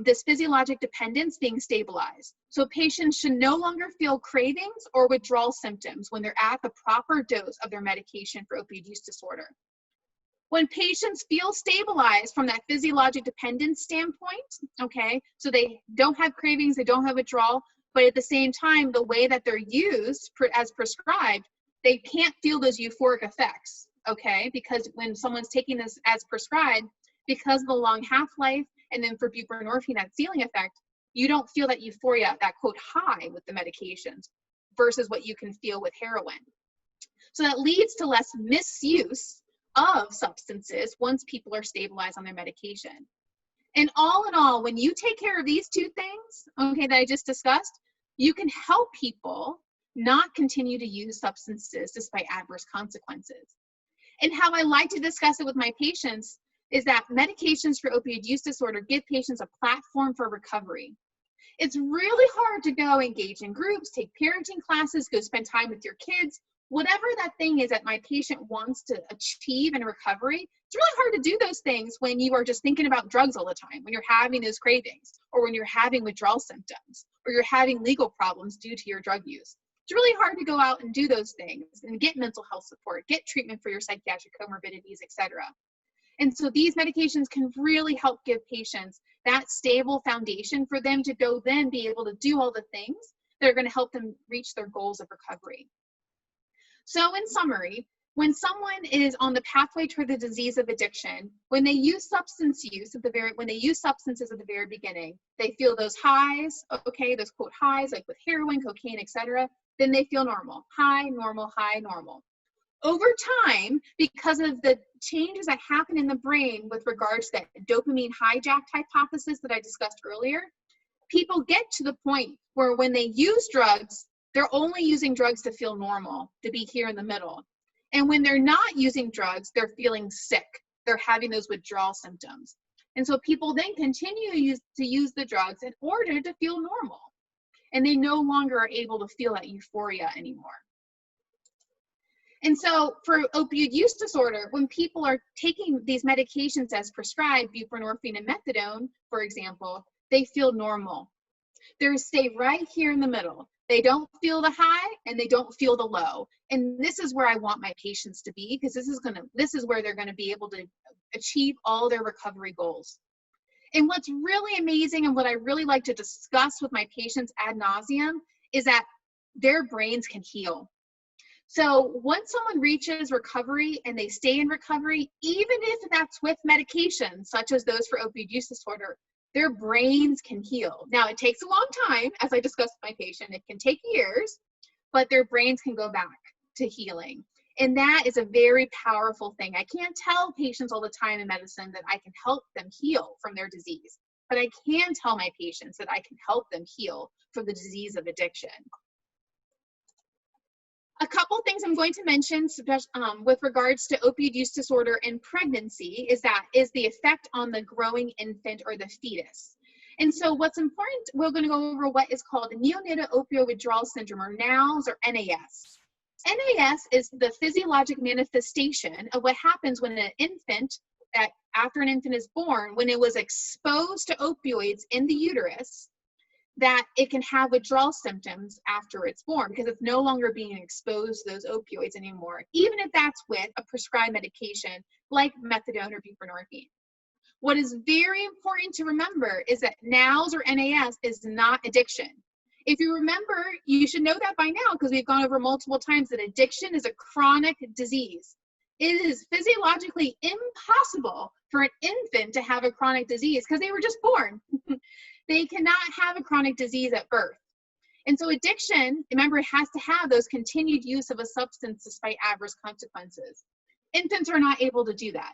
this physiologic dependence being stabilized. So patients should no longer feel cravings or withdrawal symptoms when they're at the proper dose of their medication for opioid use disorder. When patients feel stabilized from that physiologic dependence standpoint, okay, so they don't have cravings, they don't have withdrawal, but at the same time, the way that they're used as prescribed, they can't feel those euphoric effects, okay? Because when someone's taking this as prescribed, because of the long half-life, and then for buprenorphine, that ceiling effect, you don't feel that euphoria, that quote high with the medications versus what you can feel with heroin. So that leads to less misuse of substances once people are stabilized on their medication. And all in all, when you take care of these two things, okay, that I just discussed, you can help people not continue to use substances despite adverse consequences. And how I like to discuss it with my patients is that medications for opioid use disorder give patients a platform for recovery. It's really hard to go engage in groups, take parenting classes, go spend time with your kids, whatever that thing is that my patient wants to achieve in recovery. It's really hard to do those things when you are just thinking about drugs all the time, when you're having those cravings, or when you're having withdrawal symptoms, or you're having legal problems due to your drug use. It's really hard to go out and do those things and get mental health support, get treatment for your psychiatric comorbidities, etc. And so these medications can really help give patients that stable foundation for them to go then be able to do all the things that are going to help them reach their goals of recovery. So in summary, when someone is on the pathway toward the disease of addiction, when they use substances at the very beginning, they feel those highs, okay, those quote highs, like with heroin, cocaine, etc. Then they feel normal, high, normal, high, normal. Over time, because of the changes that happen in the brain with regards to that dopamine hijacked hypothesis that I discussed earlier, people get to the point where when they use drugs, they're only using drugs to feel normal, to be here in the middle. And when they're not using drugs, they're feeling sick. They're having those withdrawal symptoms. And so people then continue to use the drugs in order to feel normal. And they no longer are able to feel that euphoria anymore. And so for opioid use disorder, when people are taking these medications as prescribed, buprenorphine and methadone, for example, they feel normal. They stay right here in the middle. They don't feel the high and they don't feel the low. And this is where I want my patients to be, because this is where they're going to be able to achieve all their recovery goals. And what's really amazing and what I really like to discuss with my patients ad nauseum is that their brains can heal. So once someone reaches recovery and they stay in recovery, even if that's with medications, such as those for opioid use disorder, their brains can heal. Now, it takes a long time, as I discussed with my patient. It can take years, but their brains can go back to healing. And that is a very powerful thing. I can't tell patients all the time in medicine that I can help them heal from their disease, but I can tell my patients that I can help them heal from the disease of addiction. A couple things I'm going to mention with regards to opioid use disorder in pregnancy is the effect on the growing infant or the fetus. And so what's important, we're going to go over what is called neonatal opioid withdrawal syndrome, or NOWS or NAS. NAS is the physiologic manifestation of what happens when an infant that after an infant is born, when it was exposed to opioids in the uterus, that it can have withdrawal symptoms after it's born because it's no longer being exposed to those opioids anymore, even if that's with a prescribed medication like methadone or buprenorphine. What is very important to remember is that NOWS or NAS is not addiction. If you remember, you should know that by now because we've gone over multiple times that addiction is a chronic disease. It is physiologically impossible for an infant to have a chronic disease because they were just born. They cannot have a chronic disease at birth. And so addiction, remember, it has to have those continued use of a substance despite adverse consequences. Infants are not able to do that.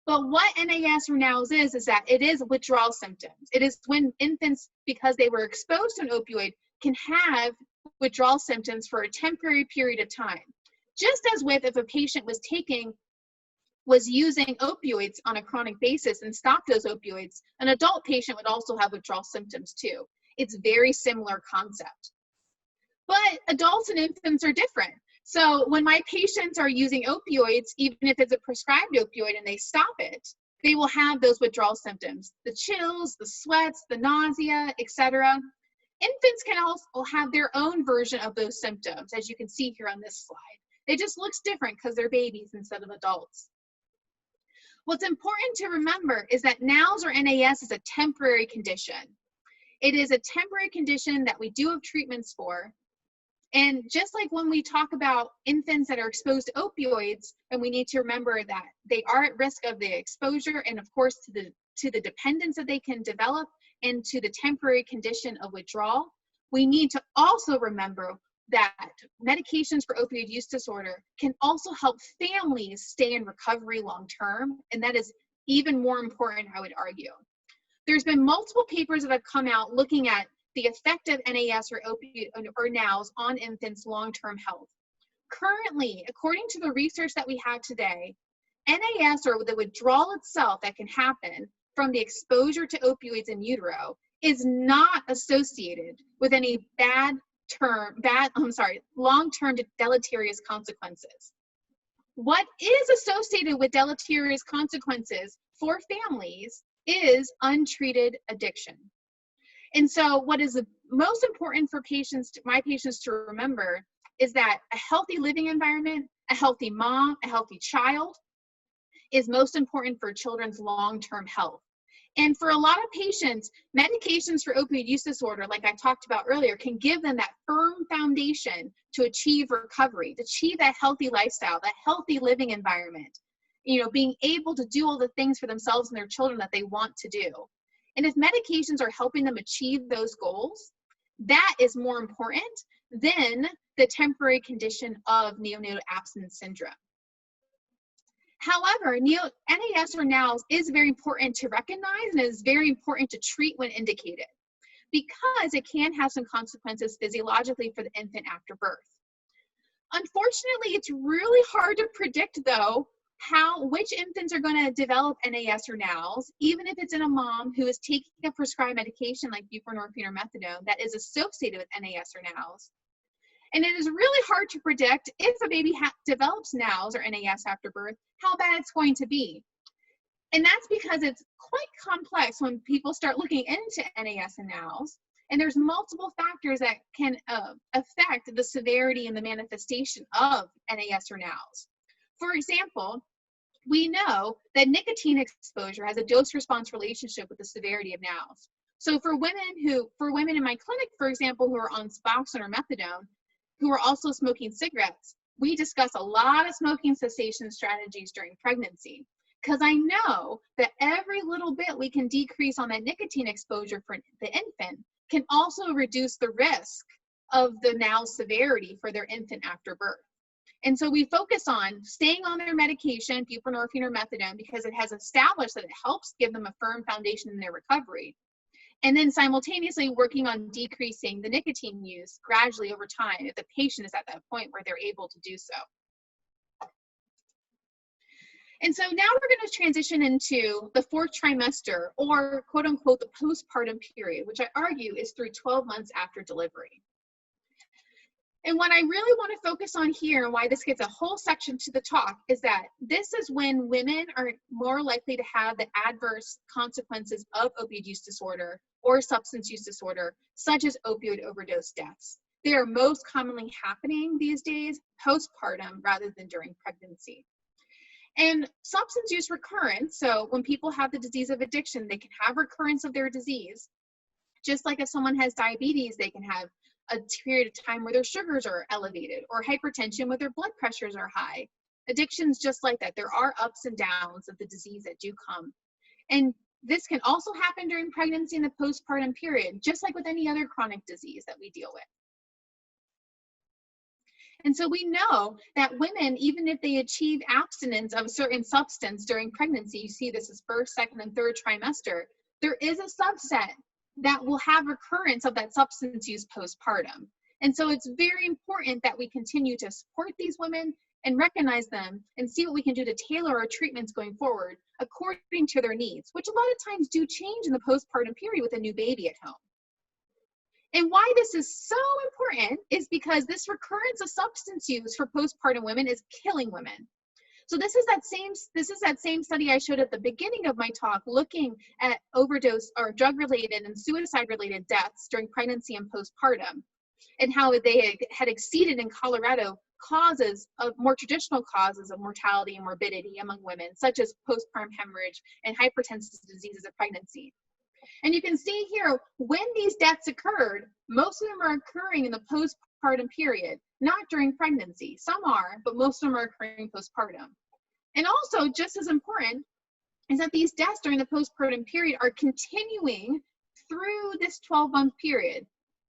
But what NAS or NOWS is that it is withdrawal symptoms. It is when infants, because they were exposed to an opioid, can have withdrawal symptoms for a temporary period of time. Just as with if a patient was using opioids on a chronic basis and stopped those opioids, an adult patient would also have withdrawal symptoms too. It's very similar concept. But adults and infants are different. So when my patients are using opioids, even if it's a prescribed opioid and they stop it, they will have those withdrawal symptoms, the chills, the sweats, the nausea, etc. Infants can also have their own version of those symptoms, as you can see here on this slide. It just looks different because they're babies instead of adults. What's important to remember is that NOWS or NAS is a temporary condition. It is a temporary condition that we do have treatments for. And just like when we talk about infants that are exposed to opioids, and we need to remember that they are at risk of the exposure and of course to the dependence that they can develop and to the temporary condition of withdrawal, we need to also remember that medications for opioid use disorder can also help families stay in recovery long-term, and that is even more important, I would argue. There's been multiple papers that have come out looking at the effect of NAS or opioid or NOWS on infants' long-term health. Currently, according to the research that we have today, NAS or the withdrawal itself that can happen from the exposure to opioids in utero is not associated with any long-term deleterious consequences. What is associated with deleterious consequences for families is untreated addiction. And so what is the most important for my patients to remember is that a healthy living environment, a healthy mom, a healthy child is most important for children's long-term health. And for a lot of patients, medications for opioid use disorder, like I talked about earlier, can give them that firm foundation to achieve recovery, to achieve that healthy lifestyle, that healthy living environment, being able to do all the things for themselves and their children that they want to do. And if medications are helping them achieve those goals, that is more important than the temporary condition of neonatal abstinence syndrome. However, NAS or NOWS is very important to recognize and is very important to treat when indicated because it can have some consequences physiologically for the infant after birth. Unfortunately, it's really hard to predict, though, which infants are going to develop NAS or NOWS, even if it's in a mom who is taking a prescribed medication like buprenorphine or methadone that is associated with NAS or NOWS. And it is really hard to predict if a baby develops NOWS or NAS after birth, how bad it's going to be. And that's because it's quite complex when people start looking into NAS and NOWS. And there's multiple factors that can affect the severity and the manifestation of NAS or NOWS. For example, we know that nicotine exposure has a dose-response relationship with the severity of NOWS. So for women in my clinic, for example, who are on Suboxone or methadone, who are also smoking cigarettes, we discuss a lot of smoking cessation strategies during pregnancy because I know that every little bit we can decrease on that nicotine exposure for the infant can also reduce the risk of the NOWS severity for their infant after birth. And so we focus on staying on their medication, buprenorphine or methadone, because it has established that it helps give them a firm foundation in their recovery. And then simultaneously working on decreasing the nicotine use gradually over time if the patient is at that point where they're able to do so. And so now we're going to transition into the 4th trimester, or quote unquote the postpartum period, which I argue is through 12 months after delivery. And what I really want to focus on here, and why this gets a whole section to the talk, is that this is when women are more likely to have the adverse consequences of opioid use disorder or substance use disorder, such as opioid overdose deaths. They are most commonly happening these days postpartum rather than during pregnancy. And substance use recurrence, so when people have the disease of addiction, they can have recurrence of their disease. Just like if someone has diabetes, they can have a period of time where their sugars are elevated, or hypertension where their blood pressures are high. Addictions just like that. There are ups and downs of the disease that do come. And this can also happen during pregnancy and the postpartum period, just like with any other chronic disease that we deal with. And so we know that women, even if they achieve abstinence of a certain substance during pregnancy, you see this is first, second, and third trimester, there is a subset that will have recurrence of that substance use postpartum. And so it's very important that we continue to support these women and recognize them and see what we can do to tailor our treatments going forward according to their needs, which a lot of times do change in the postpartum period with a new baby at home. And why this is so important is because this recurrence of substance use for postpartum women is killing women. So this is that same study I showed at the beginning of my talk, looking at overdose or drug-related and suicide-related deaths during pregnancy and postpartum, and how they had exceeded in Colorado causes of more traditional causes of mortality and morbidity among women, such as postpartum hemorrhage and hypertensive diseases of pregnancy. And you can see here, when these deaths occurred, most of them are occurring in the postpartum period, not during pregnancy. Some are, but most of them are occurring postpartum. And also, just as important, is that these deaths during the postpartum period are continuing through this 12-month period.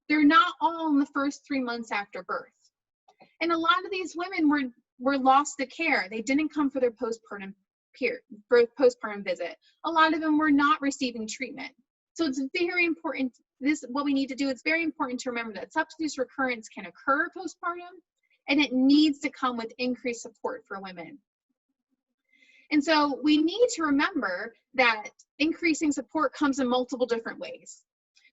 They're not all in the first 3 months after birth. And a lot of these women were lost to care. They didn't come for their postpartum visit. A lot of them were not receiving treatment. So it's very important, what we need to do, it's very important to remember that substance use recurrence can occur postpartum, and it needs to come with increased support for women. And so we need to remember that increasing support comes in multiple different ways.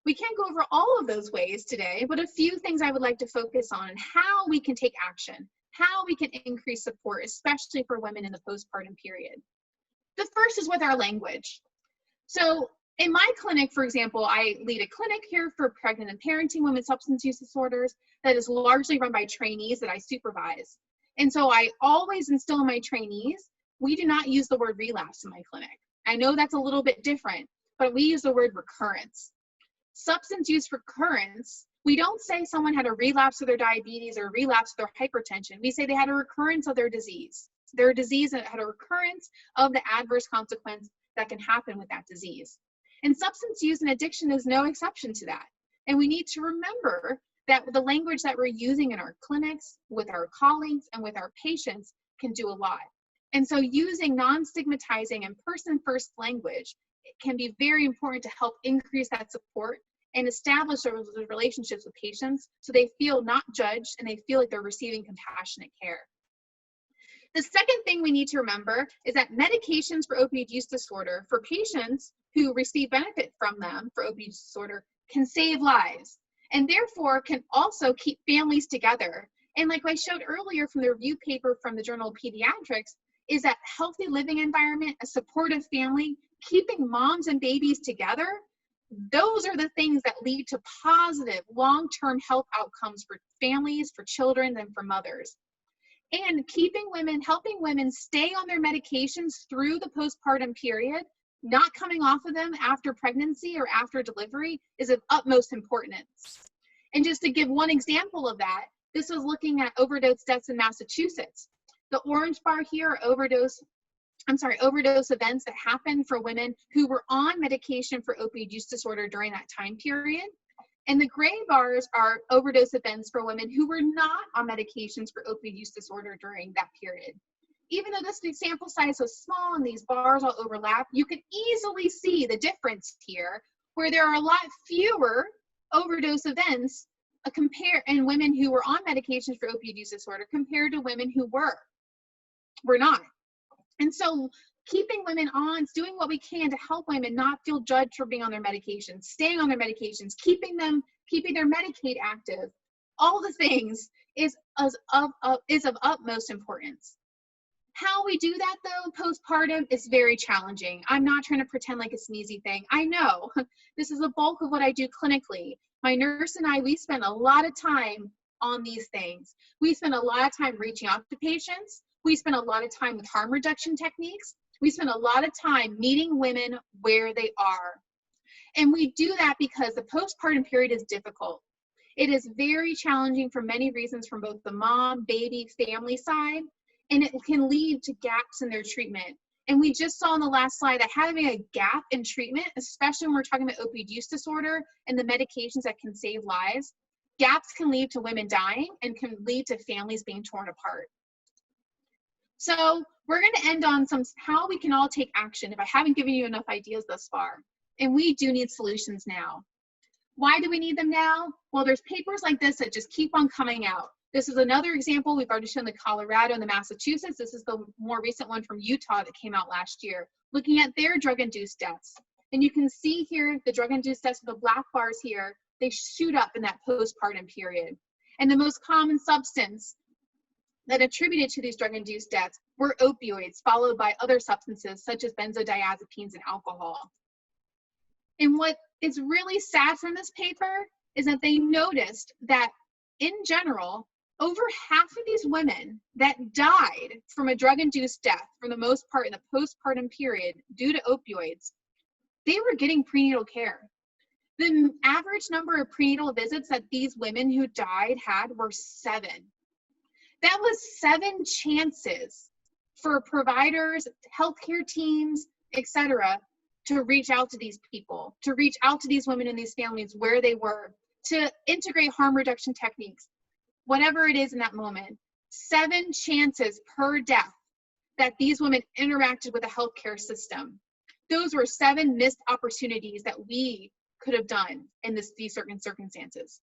We can't go over all of those ways today, but a few things I would like to focus on and how we can take action, how we can increase support, especially for women in the postpartum period. The first is with our language. So in my clinic, for example, I lead a clinic here for pregnant and parenting women with substance use disorders that is largely run by trainees that I supervise. And so I always instill in my trainees, we do not use the word relapse in my clinic. I know that's a little bit different, but we use the word recurrence. Substance use recurrence, we don't say someone had a relapse of their diabetes or a relapse of their hypertension. We say they had a recurrence of their disease. Their disease had a recurrence of the adverse consequence that can happen with that disease. And substance use and addiction is no exception to that. And we need to remember that the language that we're using in our clinics, with our colleagues, and with our patients can do a lot. And so using non-stigmatizing and person-first language can be very important to help increase that support and establish those relationships with patients so they feel not judged and they feel like they're receiving compassionate care. The second thing we need to remember is that medications for opioid use disorder for patients who receive benefit from them for opioid use disorder can save lives, and therefore can also keep families together. And like I showed earlier from the review paper from the Journal of Pediatrics, is that healthy living environment, a supportive family, keeping moms and babies together, those are the things that lead to positive long-term health outcomes for families, for children, and for mothers. And helping women stay on their medications through the postpartum period, not coming off of them after pregnancy or after delivery, is of utmost importance. And just to give one example of that, this was looking at overdose deaths in Massachusetts. The orange bar here are overdose events that happened for women who were on medication for opioid use disorder during that time period. And the gray bars are overdose events for women who were not on medications for opioid use disorder during that period. Even though this sample size was small and these bars all overlap, you can easily see the difference here, where there are a lot fewer overdose events in women who were on medications for opioid use disorder compared to women who were not. And so keeping women on, doing what we can to help women not feel judged for being on their medications, staying on their medications, keeping their Medicaid active, all the things is of utmost importance. How we do that though, postpartum, is very challenging. I'm not trying to pretend like it's an easy thing. I know this is the bulk of what I do clinically. My nurse and I, we spend a lot of time on these things. We spend a lot of time reaching out to patients. We spend a lot of time with harm reduction techniques. We spend a lot of time meeting women where they are. And we do that because the postpartum period is difficult. It is very challenging for many reasons from both the mom, baby, family side. And it can lead to gaps in their treatment. And we just saw in the last slide that having a gap in treatment, especially when we're talking about opioid use disorder and the medications that can save lives, gaps can lead to women dying and can lead to families being torn apart. So we're going to end on how we can all take action if I haven't given you enough ideas thus far. And we do need solutions now. Why do we need them now? Well, there's papers like this that just keep on coming out. This is another example. We've already shown the Colorado and the Massachusetts. This is the more recent one from Utah that came out last year, looking at their drug-induced deaths. And you can see here the drug-induced deaths with the black bars here, they shoot up in that postpartum period. And the most common substance that attributed to these drug-induced deaths were opioids, followed by other substances such as benzodiazepines and alcohol. And what is really sad from this paper is that they noticed that in general, over half of these women that died from a drug-induced death, for the most part in the postpartum period due to opioids, they were getting prenatal care. The average number of prenatal visits that these women who died had were 7. That was 7 chances for providers, healthcare teams, etc., to reach out to these people, to reach out to these women and these families where they were, to integrate harm reduction techniques, whatever it is in that moment. 7 chances per death that these women interacted with the healthcare system. Those were 7 missed opportunities that we could have done in these certain circumstances.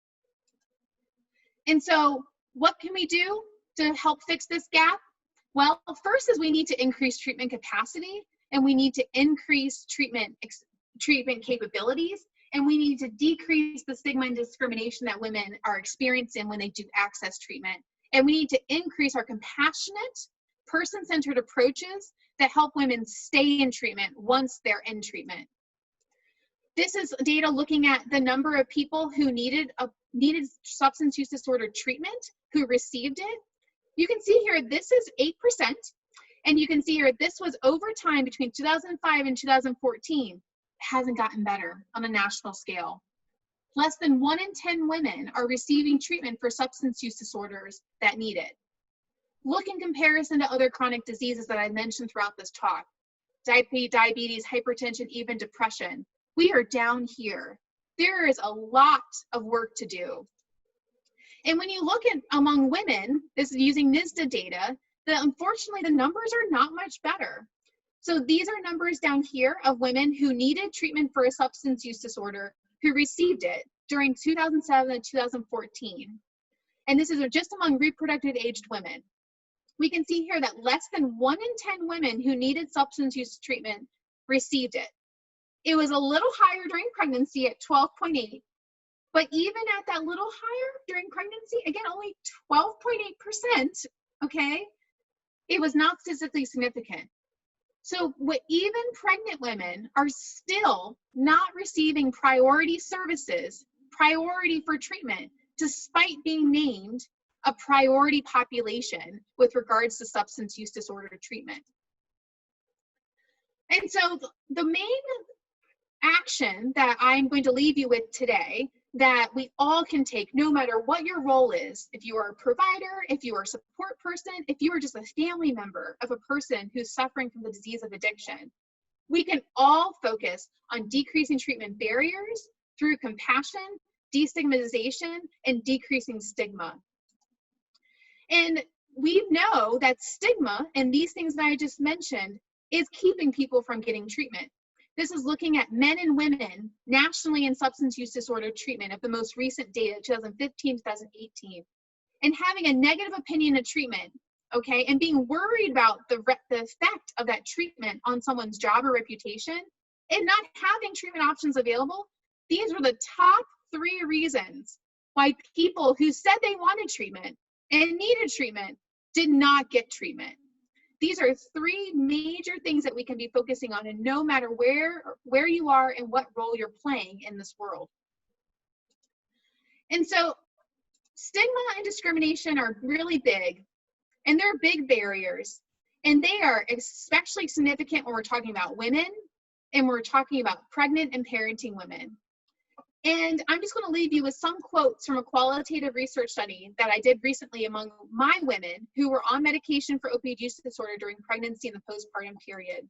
And so what can we do to help fix this gap? Well, first is we need to increase treatment capacity, and we need to increase treatment capabilities, and we need to decrease the stigma and discrimination that women are experiencing when they do access treatment. And we need to increase our compassionate, person-centered approaches that help women stay in treatment once they're in treatment. This is data looking at the number of people who needed substance use disorder treatment, who received it. You can see here, this is 8%. And you can see here, this was over time between 2005 and 2014. It hasn't gotten better on a national scale. Less than 1 in 10 women are receiving treatment for substance use disorders that need it. Look in comparison to other chronic diseases that I mentioned throughout this talk. Diabetes, hypertension, even depression. We are down here. There is a lot of work to do. And when you look at among women, this is using NSDA data, unfortunately the numbers are not much better. So these are numbers down here of women who needed treatment for a substance use disorder who received it during 2007 and 2014. And this is just among reproductive aged women. We can see here that less than 1 in 10 women who needed substance use treatment received it. It was a little higher during pregnancy at 12.8, but even at that little higher during pregnancy, again, only 12.8%, okay? It was not statistically significant. So even pregnant women are still not receiving priority services, priority for treatment, despite being named a priority population with regards to substance use disorder treatment. And so the main action that I'm going to leave you with today that we all can take, no matter what your role is, if you are a provider, if you are a support person, if you are just a family member of a person who's suffering from the disease of addiction, we can all focus on decreasing treatment barriers through compassion, destigmatization, and decreasing stigma. And we know that stigma and these things that I just mentioned is keeping people from getting treatment. This is looking at men and women nationally in substance use disorder treatment of the most recent data, 2015, 2018. And having a negative opinion of treatment, okay, and being worried about the effect of that treatment on someone's job or reputation, and not having treatment options available, these were the top 3 reasons why people who said they wanted treatment and needed treatment did not get treatment. These are three major things that we can be focusing on, and no matter where you are and what role you're playing in this world. And so stigma and discrimination are really big, and they're big barriers, and they are especially significant when we're talking about women and we're talking about pregnant and parenting women. And I'm just going to leave you with some quotes from a qualitative research study that I did recently among my women who were on medication for opioid use disorder during pregnancy and the postpartum period.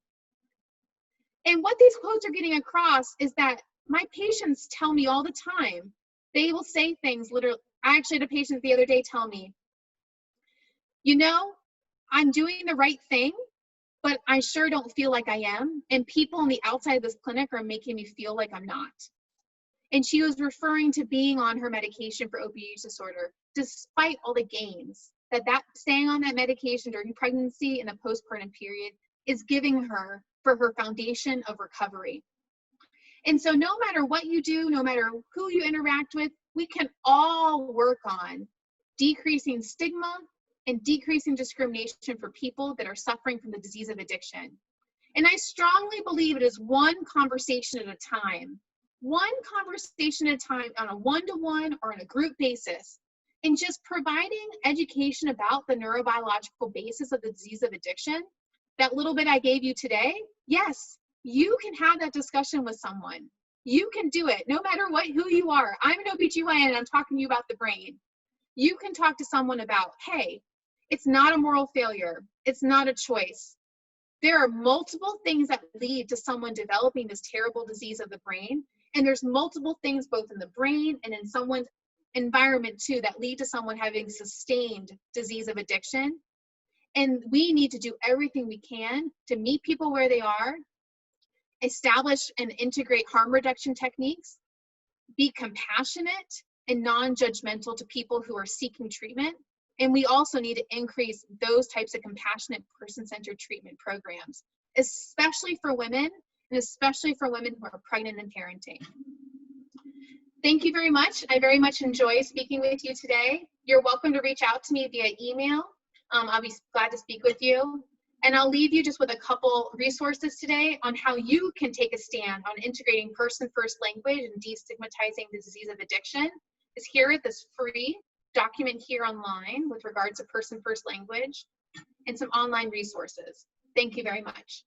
And what these quotes are getting across is that my patients tell me all the time, they will say things literally. I actually had a patient the other day tell me, you know, I'm doing the right thing, but I sure don't feel like I am. And people on the outside of this clinic are making me feel like I'm not. And she was referring to being on her medication for opioid use disorder, despite all the gains that staying on that medication during pregnancy and the postpartum period is giving her for her foundation of recovery. And so no matter what you do, no matter who you interact with, we can all work on decreasing stigma and decreasing discrimination for people that are suffering from the disease of addiction. And I strongly believe it is one conversation at a time. One conversation at a time on a one-to-one or on a group basis, and just providing education about the neurobiological basis of the disease of addiction. That little bit I gave you today, yes, you can have that discussion with someone. You can do it no matter who you are. I'm an OBGYN and I'm talking to you about the brain. You can talk to someone about, hey, it's not a moral failure. It's not a choice. There are multiple things that lead to someone developing this terrible disease of the brain. And there's multiple things both in the brain and in someone's environment too that lead to someone having sustained disease of addiction. And we need to do everything we can to meet people where they are, establish and integrate harm reduction techniques, be compassionate and non-judgmental to people who are seeking treatment. And we also need to increase those types of compassionate person-centered treatment programs, especially for women, and especially for women who are pregnant and parenting. Thank you very much. I very much enjoy speaking with you today. You're welcome to reach out to me via email. I'll be glad to speak with you. And I'll leave you just with a couple resources today on how you can take a stand on integrating person-first language and destigmatizing the disease of addiction. Is here at this free document here online with regards to person-first language and some online resources. Thank you very much.